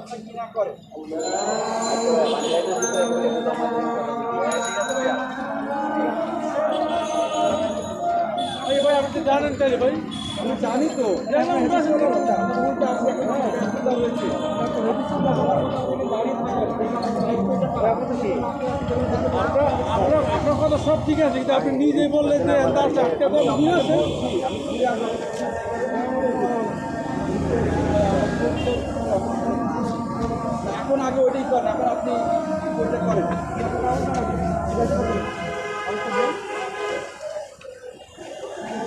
ব্যবস্থা কি না করে। ভাই আপনি তো জানেন তাই ভাই, আমি জানি তো আপনার কথা সব ঠিক আছে, কিন্তু আপনি নিজেই বললেন যে তার চারটে বল দিয়ে আছে। এখন আগে ওইটাই করেন, এখন আপনি ওইটা করেন।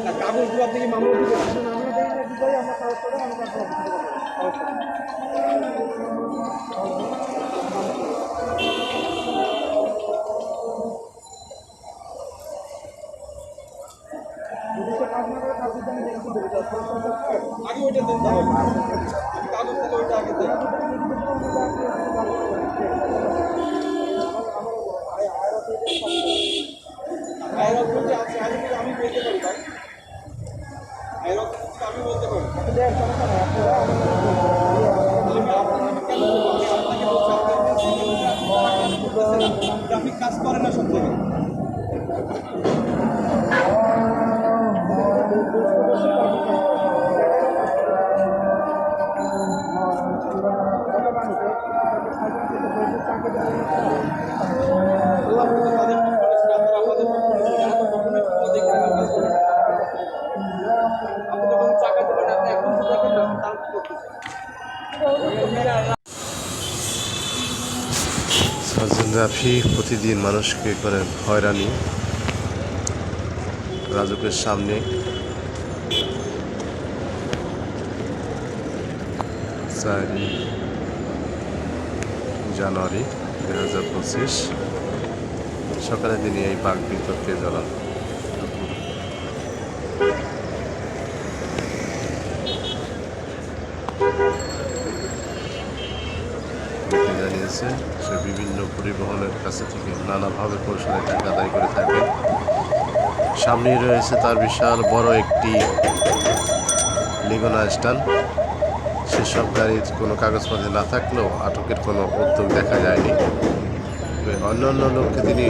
না কাগজগুলো আপনি কি মামলা দিবেন? আমরা কাগজ করে আমরা আগে ওইটা দিন, কাগজ থেকে ওইটা আগে দেন। আমি বলতে পারি ভাই, আমি বলতে পারি। ট্রাফিক কাজ করে না সব থেকে। সার্জন রাফি প্রতিদিন মানুষকে করেন হয়রানি। রাজুকের সামনে 4 জানুয়ারি 2025 সকালে তিনি এই বাঘ বিতর্কে জড়ান। জানিয়েছে সে বিভিন্ন পরিবহনের কাছে থেকে নানাভাবে কৌশলে টাকা আদায় করে থাকে। সামনেই রয়েছে তার বিশাল বড় একটি লিগনা স্ট্যান্ড। সেসব গাড়ির কোনো কাগজপত্র না থাকলেও আটকের কোনো উদ্যোগ দেখা যায়নি। অন্যান্য লোককে তিনি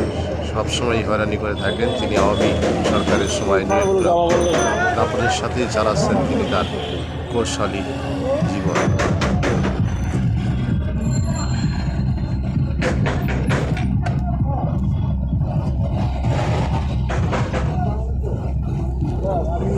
সবসময় হয়রানি করে থাকেন। তিনি আওয়ামী সরকারের সময় নিয়োগ তারপরের সাথেই চালাচ্ছেন তিনি তার কৌশলী জীবন। আমি